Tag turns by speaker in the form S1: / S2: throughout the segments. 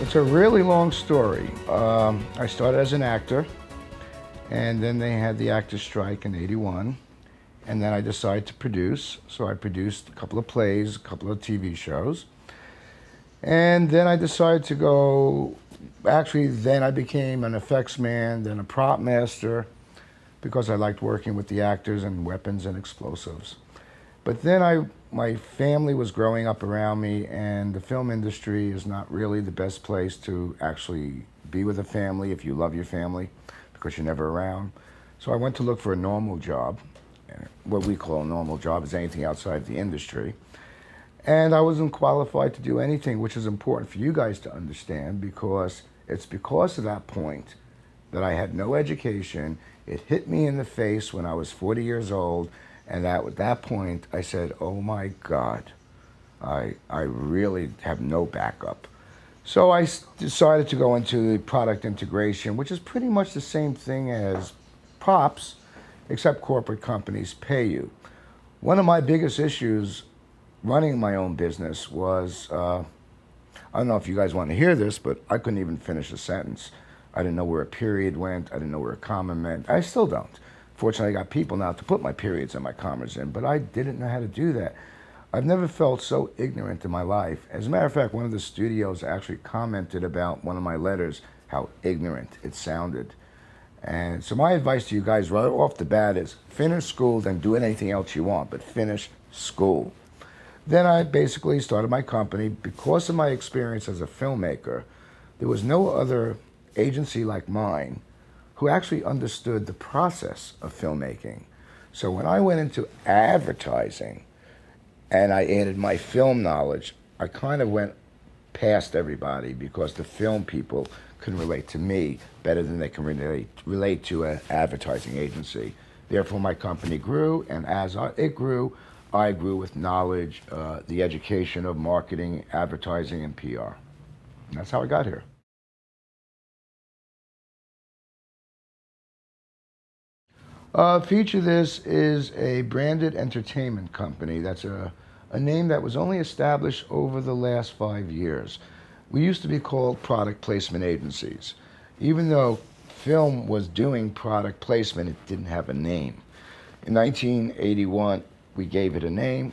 S1: It's a really long story. I started as an actor, and then they had the actors' strike in '81, and then I decided to produce. So I produced a couple of plays, a couple of TV shows, and then I decided to go, actually then I became an effects man, then a prop master, because I liked working with the actors and weapons and explosives. But then my family was growing up around me, and the film industry is not really the best place to actually be with a family if you love your family, because you're never around. So I went to look for a normal job. What we call a normal job is anything outside the industry. And I wasn't qualified to do anything, which is important for you guys to understand, because it's because of that point that I had no education. It hit me in the face when I was 40 years old, and at that point I said, oh my God, I really have no backup. So I decided to go into product integration, which is pretty much the same thing as props, except corporate companies pay you. One of my biggest issues running my own business was, I don't know if you guys want to hear this, but I couldn't even finish a sentence. I didn't know where a period went. I didn't know where a comma meant. I still don't. Fortunately, I got people now to put my periods and my commas in, but I didn't know how to do that. I've never felt so ignorant in my life. As a matter of fact, one of the studios actually commented about one of my letters, how ignorant it sounded. And so my advice to you guys right off the bat is finish school, then do anything else you want, but finish school. Then I basically started my company. Because of my experience as a filmmaker, there was no other agency like mine who actually understood the process of filmmaking. So when I went into advertising and I added my film knowledge, I kind of went past everybody, because the film people can relate to me better than they can relate to an advertising agency. Therefore, my company grew, and as it grew, I grew with knowledge, the education of marketing, advertising, and PR. And that's how I got here. Feature This is a branded entertainment company. That's a name that was only established over the last 5 years. We used to be called product placement agencies. Even though film was doing product placement, it didn't have a name. In 1981, we gave it a name.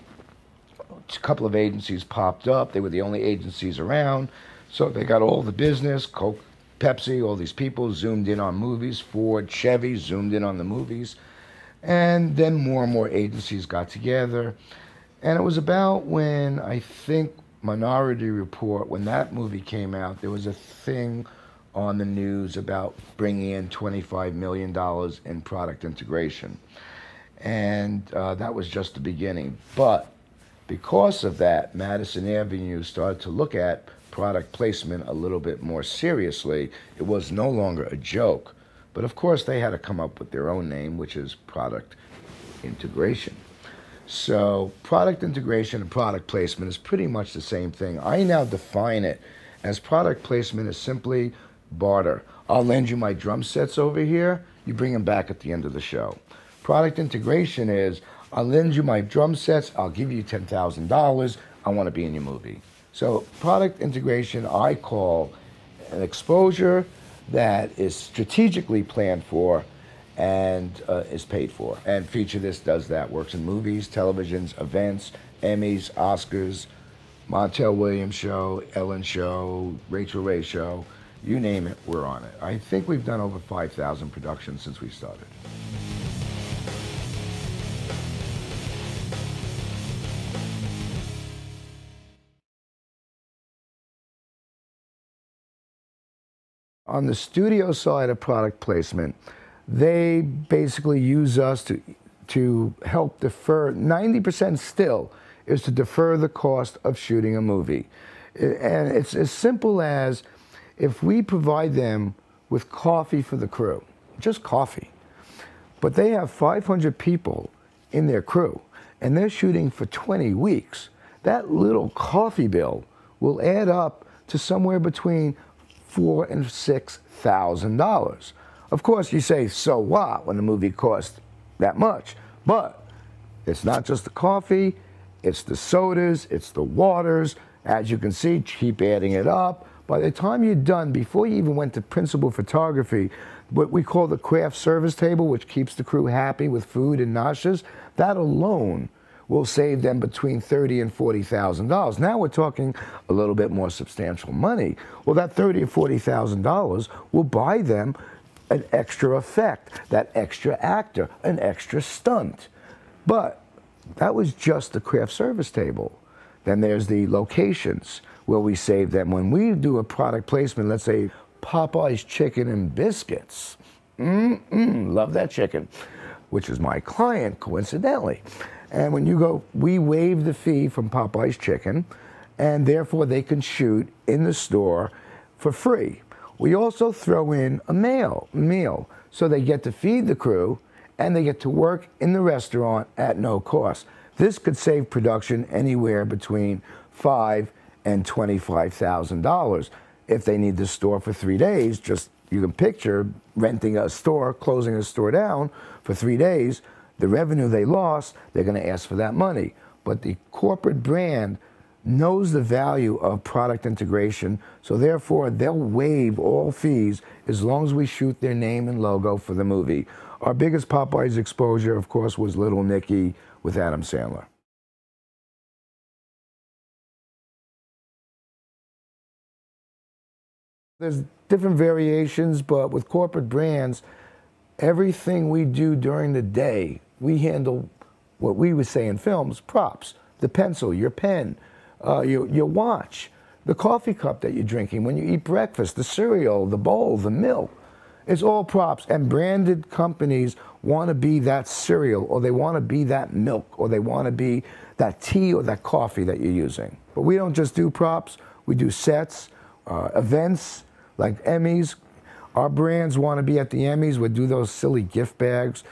S1: A couple of agencies popped up. They were the only agencies around. So they got all the business. Coke, Pepsi, all these people zoomed in on movies. Ford, Chevy zoomed in on the movies. And then more and more agencies got together. And it was about when, I think, Minority Report, when that movie came out, there was a thing on the news about bringing in $25 million in product integration. And that was just the beginning. But because of that, Madison Avenue started to look at product placement a little bit more seriously. It was no longer a joke. But of course, they had to come up with their own name, which is product integration. So product integration and product placement is pretty much the same thing. I now define it as product placement is simply barter. I'll lend you my drum sets over here. You bring them back at the end of the show. Product integration is, I'll lend you my drum sets, I'll give you $10,000, I want to be in your movie. So product integration I call an exposure that is strategically planned for and is paid for. And Feature This does that, works in movies, televisions, events, Emmys, Oscars, Montel Williams Show, Ellen Show, Rachel Ray Show, you name it, we're on it. I think we've done over 5,000 productions since we started. On the studio side of product placement, they basically use us to help defer. 90% still is to defer the cost of shooting a movie. And it's as simple as, if we provide them with coffee for the crew, just coffee, but they have 500 people in their crew, and they're shooting for 20 weeks, that little coffee bill will add up to somewhere between $4,000 and $6,000. Of course, you say, so what, when the movie costs that much? But it's not just the coffee, it's the sodas, it's the waters. As you can see, keep adding it up. By the time you're done, before you even went to principal photography, what we call the craft service table, which keeps the crew happy with food and nachos, that alone will save them between $30,000 and $40,000. Now we're talking a little bit more substantial money. Well, that $30,000 or $40,000 will buy them an extra effect, that extra actor, an extra stunt. But that was just the craft service table. Then there's the locations where we save them. When we do a product placement, let's say Popeye's Chicken and Biscuits, love that chicken, which is my client, coincidentally. And when you go, we waive the fee from Popeye's Chicken, and therefore they can shoot in the store for free. We also throw in a meal, so they get to feed the crew, and they get to work in the restaurant at no cost. This could save production anywhere between $5,000 and $25,000. If they need the store for 3 days, just you can picture renting a store, closing a store down for 3 days, the revenue they lost, they're going to ask for that money. But the corporate brand knows the value of product integration, so therefore they'll waive all fees as long as we shoot their name and logo for the movie. Our biggest Popeyes exposure, of course, was Little Nicky with Adam Sandler. There's different variations, but with corporate brands, everything we do during the day, we handle what we would say in films, props. The pencil, your pen, your watch, the coffee cup that you're drinking when you eat breakfast, the cereal, the bowl, the milk. It's all props, and branded companies want to be that cereal, or they want to be that milk, or they want to be that tea or that coffee that you're using. But we don't just do props, we do sets, events like Emmys. Our brands want to be at the Emmys, we do those silly gift bags.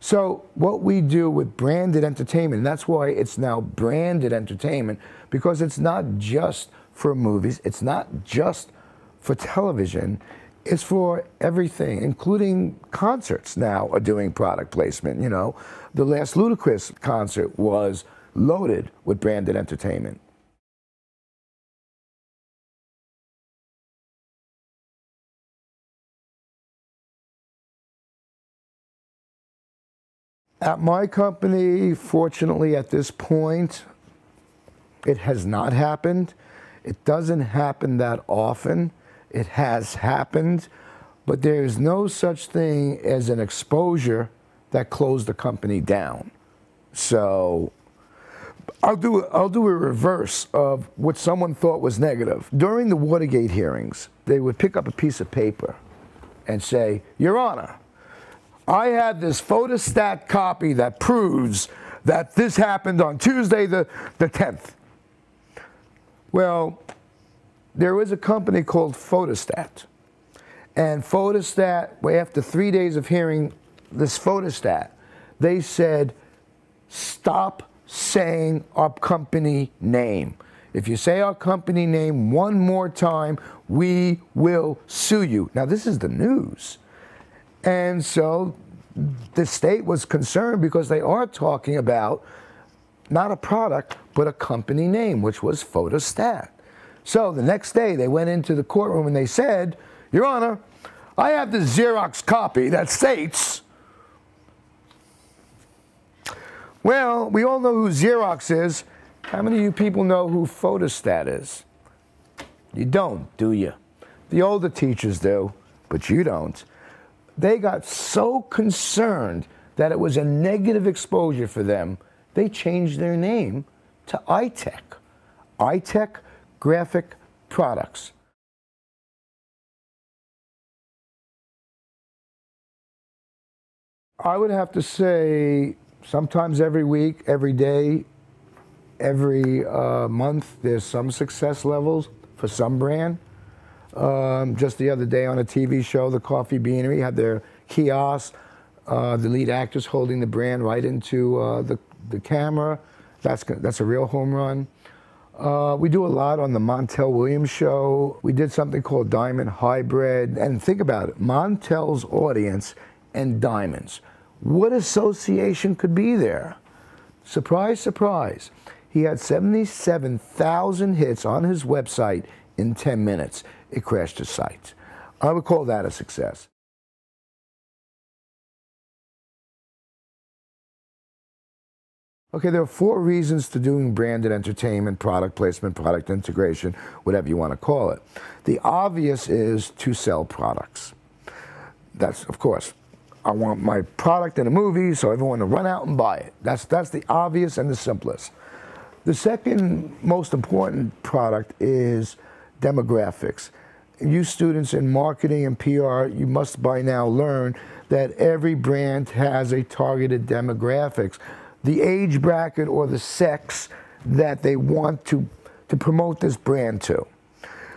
S1: So what we do with branded entertainment, and that's why it's now branded entertainment, because it's not just for movies, it's not just for television, it's for everything, including concerts now are doing product placement. You know, the last Ludacris concert was loaded with branded entertainment. At my company, fortunately at this point, it has not happened. It doesn't happen that often. It has happened, but there is no such thing as an exposure that closed the company down. So I'll do a reverse of what someone thought was negative. During the Watergate hearings, they would pick up a piece of paper and say, "Your Honor, I have this photostat copy that proves that this happened on Tuesday the 10th. Well, there was a company called Photostat. And Photostat, after 3 days of hearing this Photostat, they said, stop saying our company name. If you say our company name one more time, we will sue you. Now, this is the news. And so the state was concerned because they are talking about not a product, but a company name, which was Photostat. So the next day they went into the courtroom and they said, Your Honor, I have the Xerox copy that states, well, we all know who Xerox is. How many of you people know who Photostat is? You don't, do you? The older teachers do, but you don't. They got so concerned that it was a negative exposure for them, they changed their name to iTech. iTech Graphic Products. I would have to say sometimes every week, every day, every month, there's some success levels for some brand. Just the other day on a TV show, The Coffee Beanery had their kiosk, the lead actors holding the brand right into the camera. That's a real home run. We do a lot on the Montel Williams show. We did something called Diamond Hybrid. And think about it, Montel's audience and diamonds. What association could be there? Surprise, surprise. He had 77,000 hits on his website in 10 minutes, it crashed its site. I would call that a success. Okay, there are 4 reasons to doing branded entertainment, product placement, product integration, whatever you want to call it. The obvious is to sell products. That's, of course, I want my product in a movie, so everyone to run out and buy it. That's the obvious and the simplest. The second most important product is demographics. You students in marketing and PR, you must by now learn that every brand has a targeted demographics. The age bracket or the sex that they want to promote this brand to.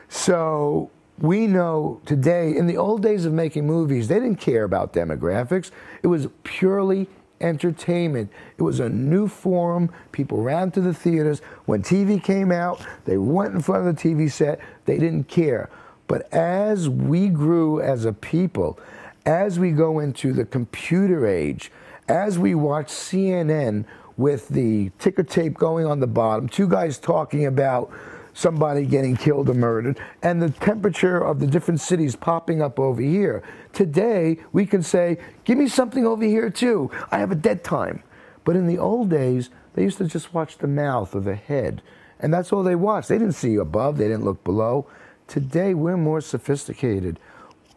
S1: So we know today, in the old days of making movies, they didn't care about demographics. It was purely entertainment. It was a new forum. People ran to the theaters. When TV came out, they went in front of the TV set. They didn't care. But as we grew as a people, as we go into the computer age, as we watch CNN with the ticker tape going on the bottom, 2 guys talking about somebody getting killed or murdered, and the temperature of the different cities popping up over here. Today, we can say, give me something over here too. I have a dead time. But in the old days, they used to just watch the mouth or the head, and that's all they watched. They didn't see above, they didn't look below. Today, we're more sophisticated.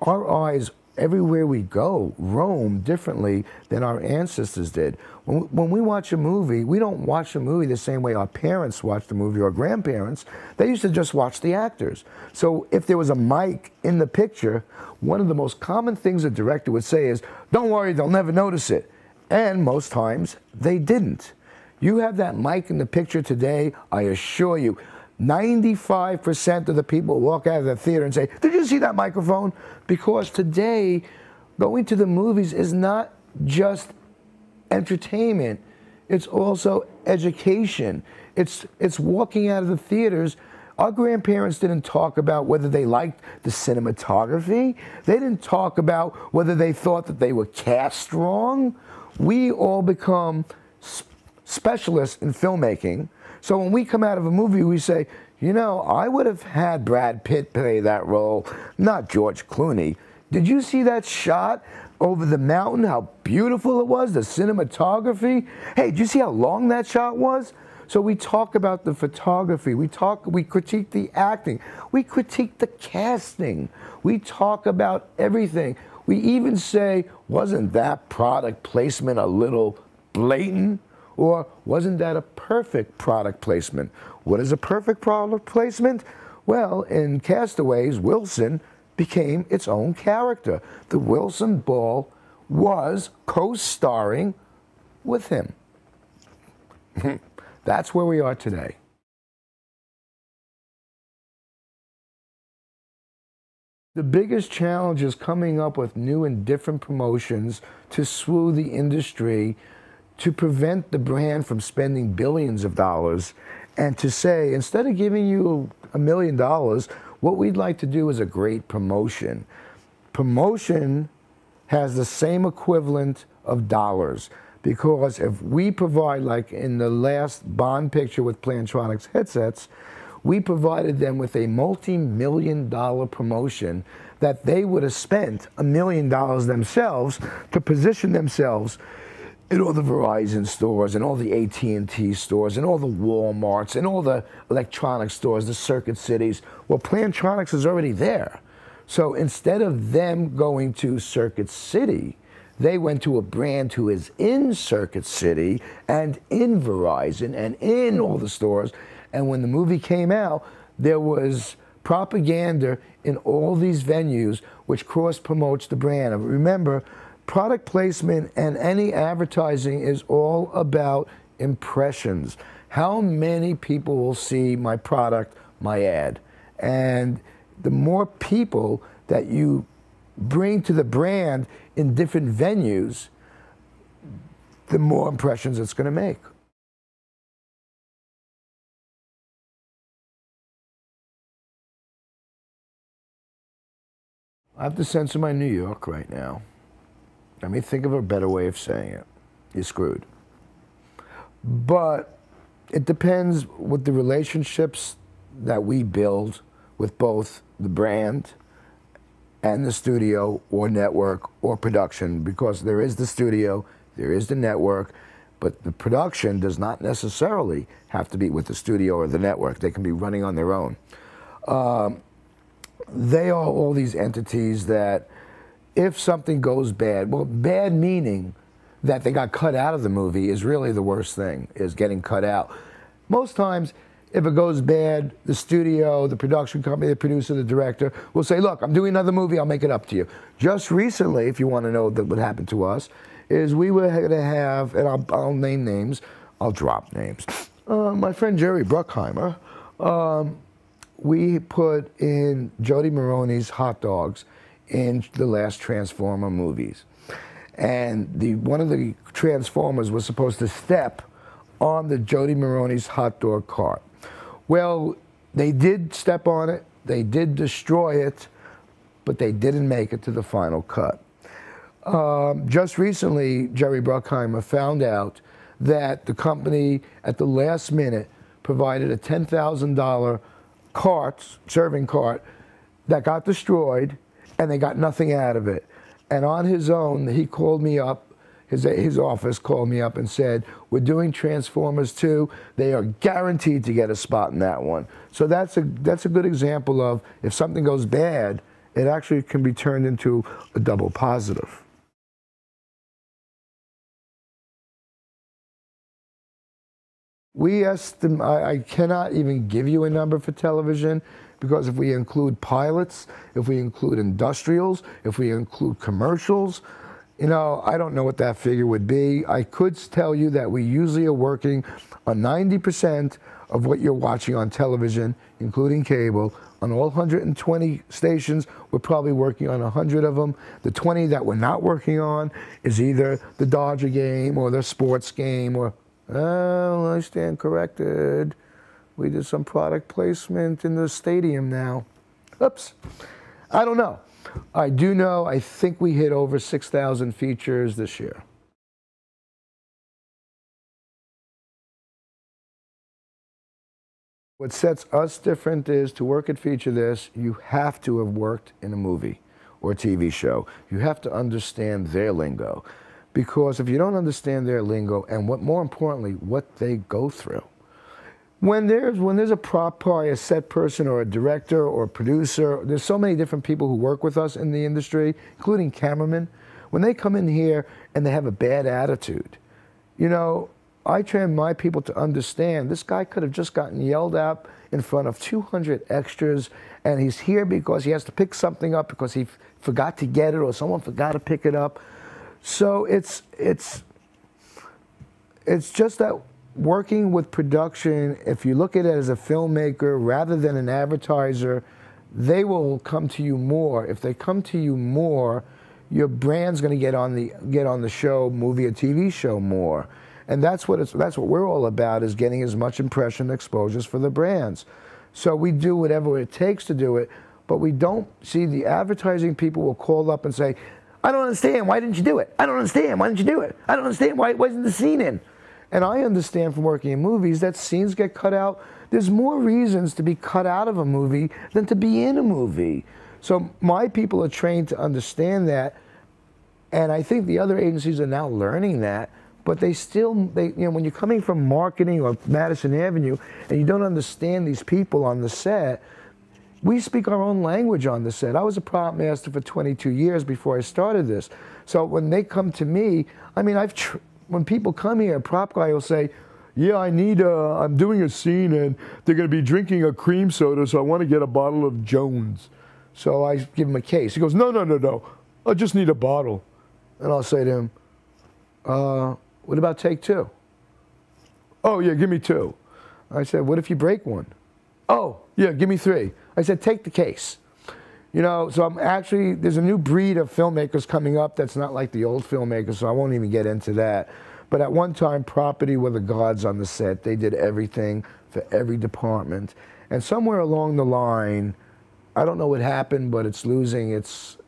S1: Our eyes, everywhere we go, roam differently than our ancestors did. When we watch a movie, we don't watch a movie the same way our parents watched the movie or grandparents. They used to just watch the actors. So if there was a mic in the picture, one of the most common things a director would say is, don't worry, they'll never notice it. And most times, they didn't. You have that mic in the picture today, I assure you, 95% of the people walk out of the theater and say, did you see that microphone? Because today, going to the movies is not just entertainment, it's also education. It's walking out of the theaters. Our grandparents didn't talk about whether they liked the cinematography. They didn't talk about whether they thought that they were cast wrong. We all become specialists in filmmaking. So when we come out of a movie, we say, you know, I would have had Brad Pitt play that role, not George Clooney. Did you see that shot over the mountain, how beautiful it was, the cinematography? Hey, did you see how long that shot was? So we talk about the photography, we critique the acting, we critique the casting, we talk about everything. We even say, wasn't that product placement a little blatant? Or wasn't that a perfect product placement? What is a perfect product placement? Well, in Castaways, Wilson became its own character. The Wilson Ball was co-starring with him. That's where we are today. The biggest challenge is coming up with new and different promotions to swoo the industry, to prevent the brand from spending billions of dollars, and to say, instead of giving you $1 million, what we'd like to do is a great promotion. Promotion has the same equivalent of dollars, because if we provide, like in the last Bond picture with Plantronics headsets, we provided them with a multi-million-dollar promotion that they would have spent $1 million themselves to position themselves in all the Verizon stores and all the AT&T stores and all the Walmarts and all the electronic stores, the Circuit Cities. Well, Plantronics is already there. So instead of them going to Circuit City, they went to a brand who is in Circuit City and in Verizon and in all the stores. And when the movie came out, there was propaganda in all these venues which cross-promotes the brand. And remember, product placement and any advertising is all about impressions. How many people will see my product, my ad? And the more people that you bring to the brand in different venues, the more impressions it's going to make. I have to censor my New York right now. Let me think of a better way of saying it. You're screwed. But it depends with the relationships that we build with both the brand and the studio or network or production, because there is the studio, there is the network, but the production does not necessarily have to be with the studio or the network. They can be running on their own. They are all these entities that if something goes bad, well, bad meaning that they got cut out of the movie is really the worst thing, is getting cut out. Most times, if it goes bad, the studio, the production company, the producer, the director will say, look, I'm doing another movie, I'll make it up to you. Just recently, if you want to know what happened to us, is we were going to have, and I'll name names, I'll drop names. My friend Jerry Bruckheimer, we put in Jody Maroney's hot dogs in the last Transformer movies. And one of the Transformers was supposed to step on the Jody Maroney's hot dog cart. Well, they did step on it, they did destroy it, but they didn't make it to the final cut. Just recently, Jerry Bruckheimer found out that the company, at the last minute, provided a $10,000 cart, serving cart, that got destroyed, and they got nothing out of it. And on his own, he called me up, his office called me up and said, we're doing Transformers 2. They are guaranteed to get a spot in that one. So that's a good example of, if something goes bad, it actually can be turned into a double positive. We estimate, I cannot even give you a number for television, because if we include pilots, if we include industrials, if we include commercials, you know, I don't know what that figure would be. I could tell you that we usually are working on 90% of what you're watching on television, including cable. On all 120 stations, we're probably working on 100 of them. The 20 that we're not working on is either the Dodger game or the sports game, or, oh, I stand corrected. We did some product placement in the stadium now. Oops. I don't know. I do know, I think we hit over 6,000 features this year. What sets us different is, to work at Feature This, you have to have worked in a movie or a TV show. You have to understand their lingo. Because if you don't understand their lingo, and what more importantly, what they go through, when there's a prop guy, a set person, or a director, or a producer, there's so many different people who work with us in the industry, including cameramen. When they come in here and they have a bad attitude, you know, I train my people to understand this guy could have just gotten yelled at in front of 200 extras, and he's here because he has to pick something up because he forgot to get it, or someone forgot to pick it up. So it's just that working with production, if you look at it as a filmmaker rather than an advertiser, they will come to you more. If they come to you more, your brand's going to get on the show, movie or TV show more. And that's what we're all about, is getting as much impression exposures for the brands. So we do whatever it takes to do it, but we don't see the advertising people will call up and say, I don't understand, why didn't you do it? I don't understand, why didn't you do it? I don't understand, why wasn't the scene in? And I understand from working in movies that scenes get cut out. There's more reasons to be cut out of a movie than to be in a movie. So my people are trained to understand that, and I think the other agencies are now learning that, but you know, when you're coming from marketing or Madison Avenue and you don't understand these people on the set, we speak our own language on the set. I was a prop master for 22 years before I started this. So when they come to me, I mean, when people come here, a prop guy will say, yeah, I'm doing a scene and they're going to be drinking a cream soda, so I want to get a bottle of Jones. So I give him a case. He goes, no, I just need a bottle. And I'll say to him, what about take two? Oh, yeah, give me two. I said, what if you break one? Oh, yeah, give me three. I said, take the case. You know, so there's a new breed of filmmakers coming up that's not like the old filmmakers, so I won't even get into that. But at one time, property were the gods on the set. They did everything for every department. And somewhere along the line, I don't know what happened, but it's losing its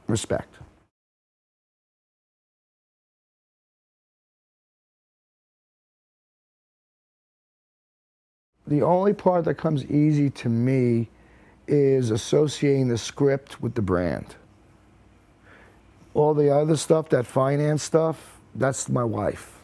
S1: respect. The only part that comes easy to me is associating the script with the brand. All the other stuff, that finance stuff, that's my wife.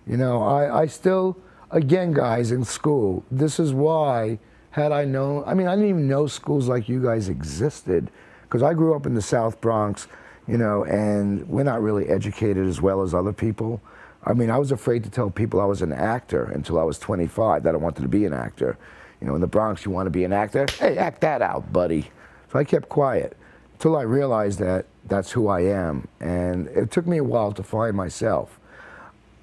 S1: You know, I still, again, guys, in school, this is why, had I known, I mean, I didn't even know schools like you guys existed, because I grew up in the South Bronx, you know, and we're not really educated as well as other people. I mean, I was afraid to tell people I was an actor until I was 25, that I wanted to be an actor. You know, in the Bronx, you want to be an actor? Hey, act that out, buddy. So I kept quiet until I realized that that's who I am. And it took me a while to find myself.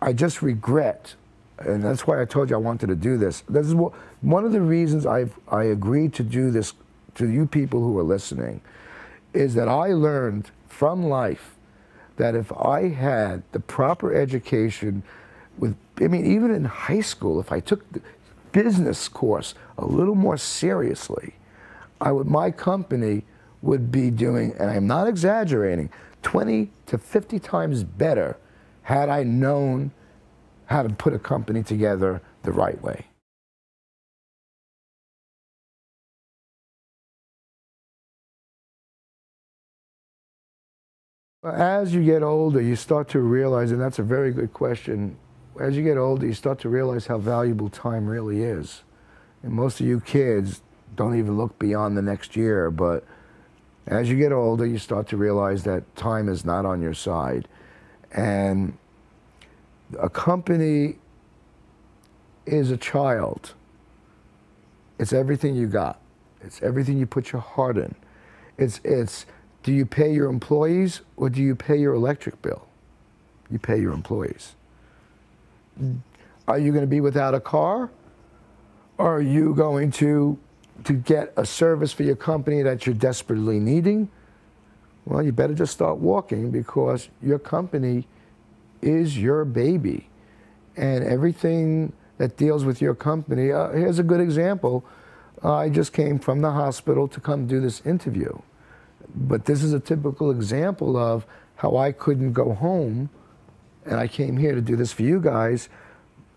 S1: I just regret, and that's why I told you I wanted to do this. This is one of the reasons I agreed to do this to you people who are listening, is that I learned from life that if I had the proper education with, I mean, even in high school, if I took the business course a little more seriously, my company would be doing, and I'm not exaggerating, 20 to 50 times better had I known how to put a company together the right way. As you get older, you start to realize, and that's a very good question, as you get older, you start to realize how valuable time really is. And most of you kids don't even look beyond the next year, but as you get older, you start to realize that time is not on your side. And a company is a child. It's everything you got. It's everything you put your heart in. It's do you pay your employees or do you pay your electric bill? You pay your employees. Are you going to be without a car? Or are you going to get a service for your company that you're desperately needing? Well, you better just start walking, because your company is your baby. And everything that deals with your company, here's a good example. I just came from the hospital to come do this interview. But this is a typical example of how I couldn't go home, and I came here to do this for you guys,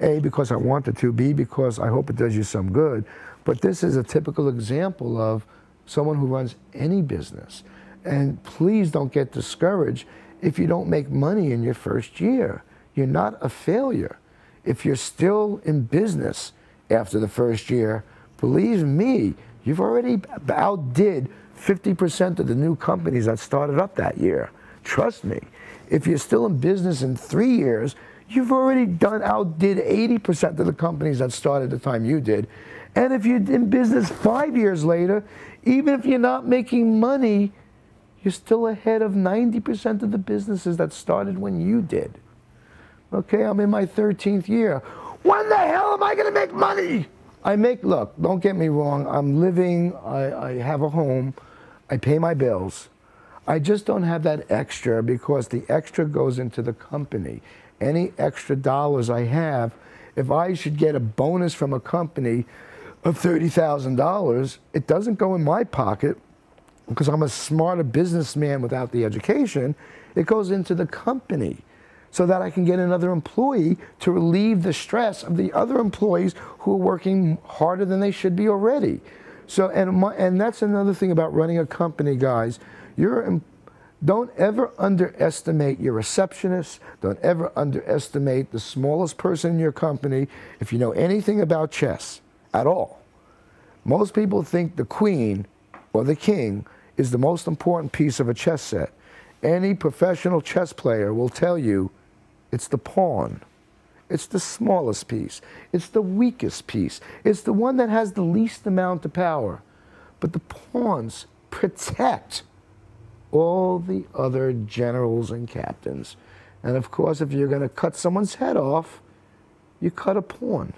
S1: A, because I wanted to, B, because I hope it does you some good. But this is a typical example of someone who runs any business. And please don't get discouraged if you don't make money in your first year. You're not a failure. If you're still in business after the first year, believe me, you've already outdid 50% of the new companies that started up that year. Trust me. If you're still in business in 3 years, you've already outdid 80% of the companies that started the time you did. And if you're in business 5 years later, even if you're not making money, you're still ahead of 90% of the businesses that started when you did. Okay, I'm in my 13th year. When the hell am I going to make money? Look, don't get me wrong, I'm living, I have a home, I pay my bills. I just don't have that extra, because the extra goes into the company. Any extra dollars I have, if I should get a bonus from a company of $30,000, it doesn't go in my pocket, because I'm a smarter businessman without the education. It goes into the company, so that I can get another employee to relieve the stress of the other employees who are working harder than they should be already. So, and that's another thing about running a company, guys. Don't ever underestimate your receptionist. Don't ever underestimate the smallest person in your company. If you know anything about chess at all, most people think the queen or the king is the most important piece of a chess set. Any professional chess player will tell you it's the pawn. It's the smallest piece. It's the weakest piece. It's the one that has the least amount of power. But the pawns protect all the other generals and captains. And of course, if you're going to cut someone's head off, you cut a pawn.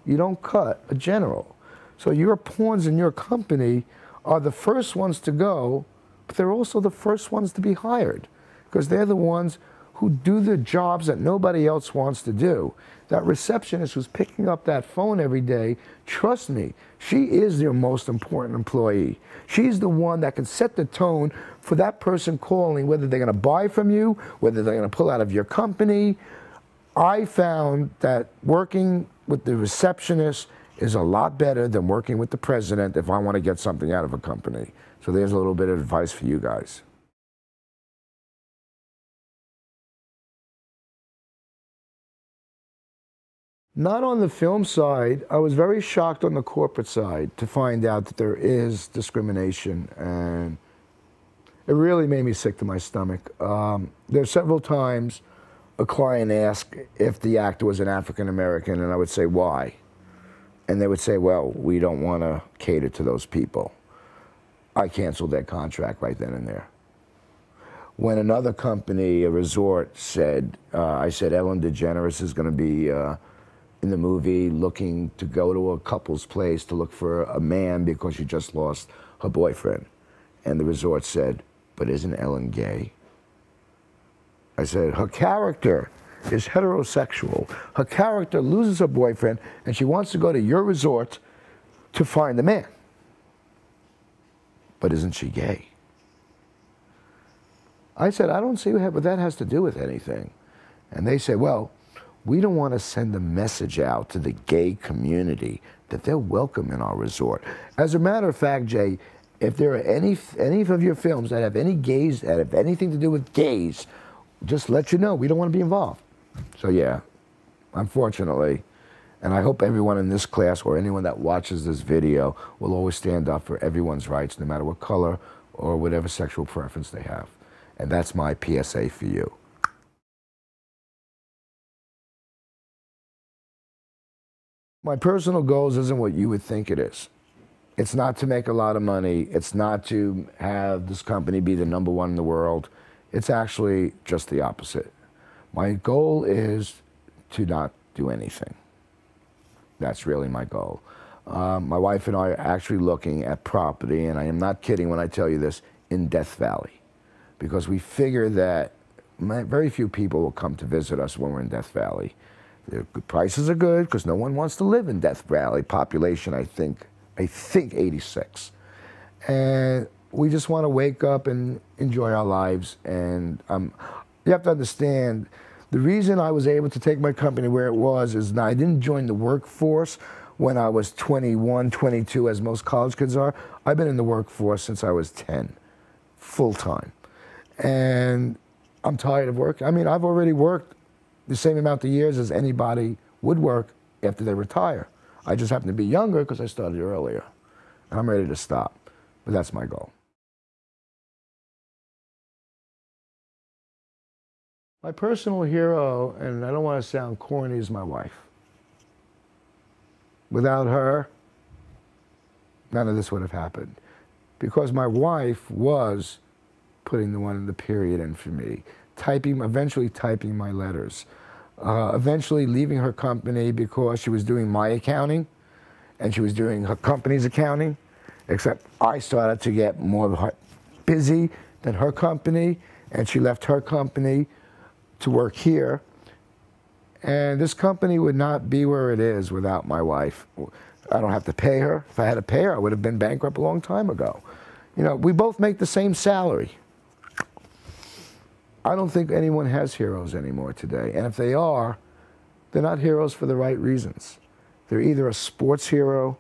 S1: You don't cut a general. So your pawns in your company are the first ones to go, but they're also the first ones to be hired, because they're the ones who do the jobs that nobody else wants to do. That receptionist who's picking up that phone every day, trust me, she is your most important employee. She's the one that can set the tone for that person calling, whether they're going to buy from you, whether they're going to pull out of your company. I found that working with the receptionist is a lot better than working with the president if I want to get something out of a company. So there's a little bit of advice for you guys. Not on the film side. I was very shocked on the corporate side to find out that there is discrimination, and it really made me sick to my stomach. There's several times a client asked if the actor was an African American, and I would say, why? And they would say, well, we don't want to cater to those people. I canceled that contract right then and there. When another company, a resort, said, I said, Ellen DeGeneres is going to be in the movie looking to go to a couple's place to look for a man because she just lost her boyfriend. And the resort said, but isn't Ellen gay? I said, her character is heterosexual. Her character loses her boyfriend and she wants to go to your resort to find a man. But isn't she gay? I said, I don't see what that has to do with anything. And they said, well, we don't want to send a message out to the gay community that they're welcome in our resort. As a matter of fact, Jay, if there are any of your films that have any gays, that have anything to do with gays, just let you know, we don't want to be involved. So yeah, unfortunately, and I hope everyone in this class or anyone that watches this video will always stand up for everyone's rights, no matter what color or whatever sexual preference they have. And that's my PSA for you. My personal goals isn't what you would think it is. It's not to make a lot of money. It's not to have this company be the #1 in the world. It's actually just the opposite. My goal is to not do anything. That's really my goal. My wife and I are actually looking at property, and I am not kidding when I tell you this, in Death Valley. Because we figure that very few people will come to visit us when we're in Death Valley. The prices are good because no one wants to live in Death Valley. Population, I think 86. And we just want to wake up and enjoy our lives. And you have to understand, the reason I was able to take my company where it was is I didn't join the workforce when I was 21, 22, as most college kids are. I've been in the workforce since I was 10, full time. And I'm tired of work. I mean, I've already worked the same amount of years as anybody would work after they retire. I just happen to be younger because I started earlier. And I'm ready to stop, but that's my goal. My personal hero, and I don't want to sound corny, is my wife. Without her, none of this would have happened. Because my wife was putting the period in for me, eventually typing my letters, eventually leaving her company because she was doing my accounting and she was doing her company's accounting, except I started to get more busy than her company, and she left her company to work here. And this company would not be where it is without my wife. I don't have to pay her. If I had to pay her, I would have been bankrupt a long time ago. You know, we both make the same salary. I don't think anyone has heroes anymore today. And if they are, they're not heroes for the right reasons. They're either a sports hero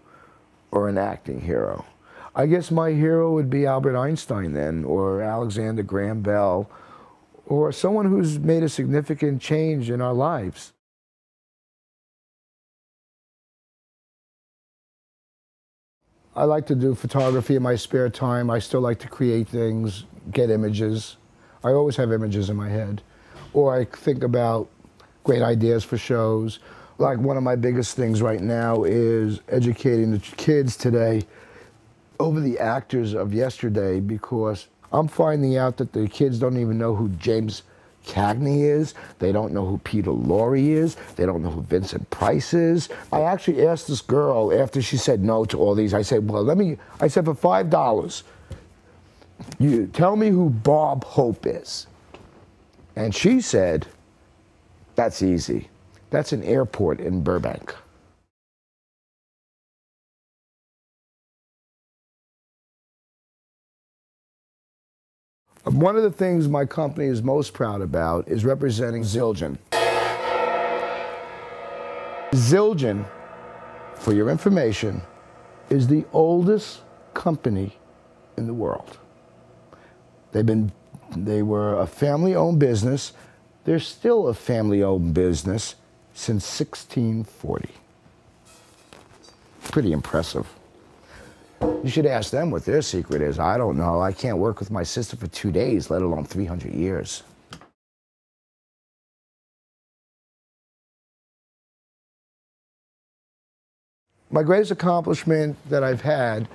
S1: or an acting hero. I guess my hero would be Albert Einstein then, or Alexander Graham Bell, or someone who's made a significant change in our lives. I like to do photography in my spare time. I still like to create things, get images. I always have images in my head. Or I think about great ideas for shows. Like one of my biggest things right now is educating the kids today over the actors of yesterday, because I'm finding out that the kids don't even know who James Cagney is. They don't know who Peter Lorre is. They don't know who Vincent Price is. I actually asked this girl after she said no to all these. I said, well, I said, for $5, you tell me who Bob Hope is. And she said, that's easy. That's an airport in Burbank. One of the things my company is most proud about is representing Zildjian. Zildjian for your information, is the oldest company in the world. They were a family-owned business. They're still a family-owned business since 1640. Pretty impressive. You should ask them what their secret is. I don't know. I can't work with my sister for 2 days, let alone 300 years. My greatest accomplishment that I've had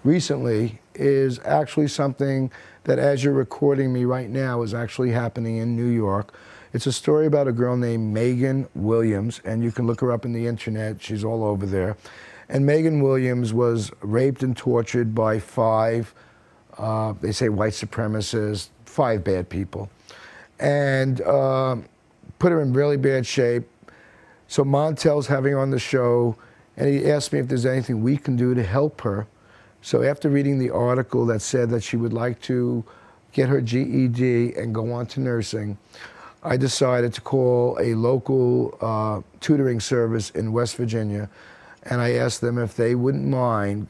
S1: recently is actually something that, as you're recording me right now, is actually happening in New York. It's a story about a girl named Megan Williams, and you can look her up in the internet. She's all over there. And Megan Williams was raped and tortured by 5, they say white supremacists, 5 bad people, and put her in really bad shape. So Montel's having her on the show, and he asked me if there's anything we can do to help her. So after reading the article that said that she would like to get her GED and go on to nursing, I decided to call a local tutoring service in West Virginia, and I asked them if they wouldn't mind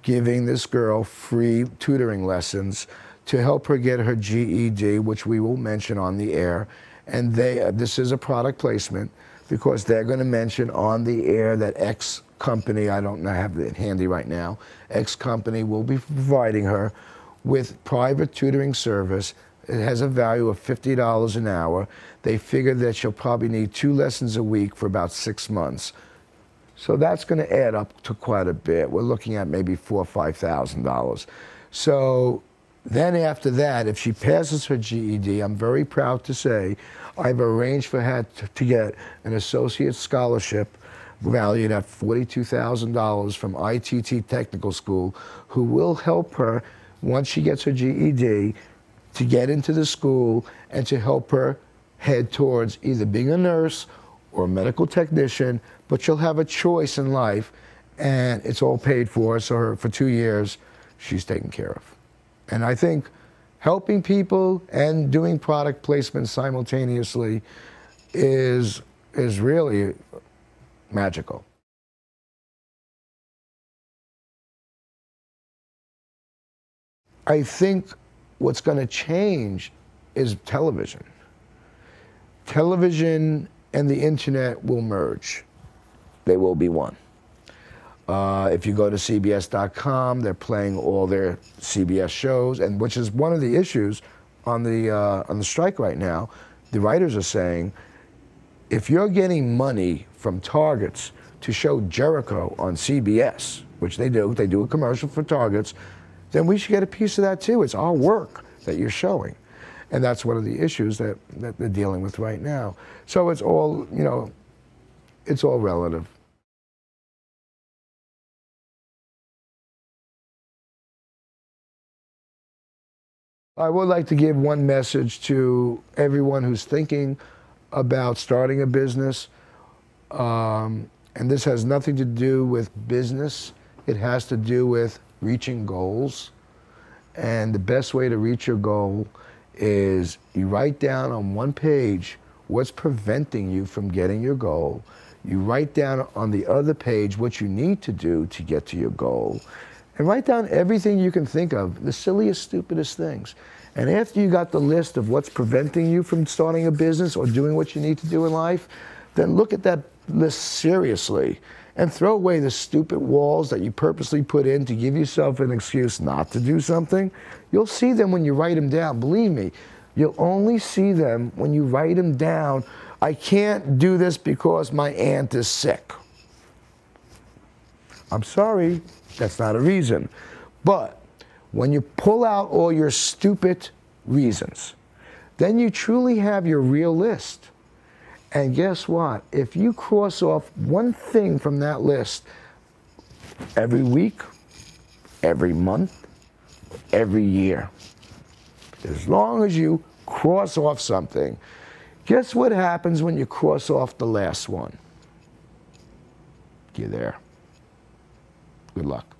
S1: giving this girl free tutoring lessons to help her get her GED, which we will mention on the air. And this is a product placement, because they're going to mention on the air that X company, I don't have it handy right now, X company will be providing her with private tutoring service. It has a value of $50 an hour. They figure that she'll probably need 2 lessons a week for about 6 months. So that's going to add up to quite a bit. We're looking at maybe $4,000 or $5,000. So then after that, if she passes her GED, I'm very proud to say I've arranged for her to get an associate scholarship valued at $42,000 from ITT Technical School, who will help her, once she gets her GED, to get into the school and to help her head towards either being a nurse or a medical technician, but she'll have a choice in life, and it's all paid for, so for 2 years, she's taken care of. And I think helping people and doing product placement simultaneously is really magical. I think what's going to change is television. Television and the internet will merge. They will be one. If you go to CBS.com, they're playing all their CBS shows, and which is one of the issues on the strike right now. The writers are saying, if you're getting money from targets to show Jericho on CBS, which they do a commercial for targets, then we should get a piece of that too. It's our work that you're showing. And that's one of the issues that they're dealing with right now. So it's all, it's all relative. I would like to give one message to everyone who's thinking about starting a business. And this has nothing to do with business. It has to do with reaching goals. And the best way to reach your goal is you write down on one page what's preventing you from getting your goal. You write down on the other page what you need to do to get to your goal. And write down everything you can think of, the silliest, stupidest things. And after you got the list of what's preventing you from starting a business or doing what you need to do in life, then look at that list seriously and throw away the stupid walls that you purposely put in to give yourself an excuse not to do something. You'll see them when you write them down. Believe me, you'll only see them when you write them down. I can't do this because my aunt is sick. I'm sorry, that's not a reason. But when you pull out all your stupid reasons, then you truly have your real list. And guess what? If you cross off one thing from that list every week, every month, every year, as long as you cross off something, guess what happens when you cross off the last one? You're there. Good luck.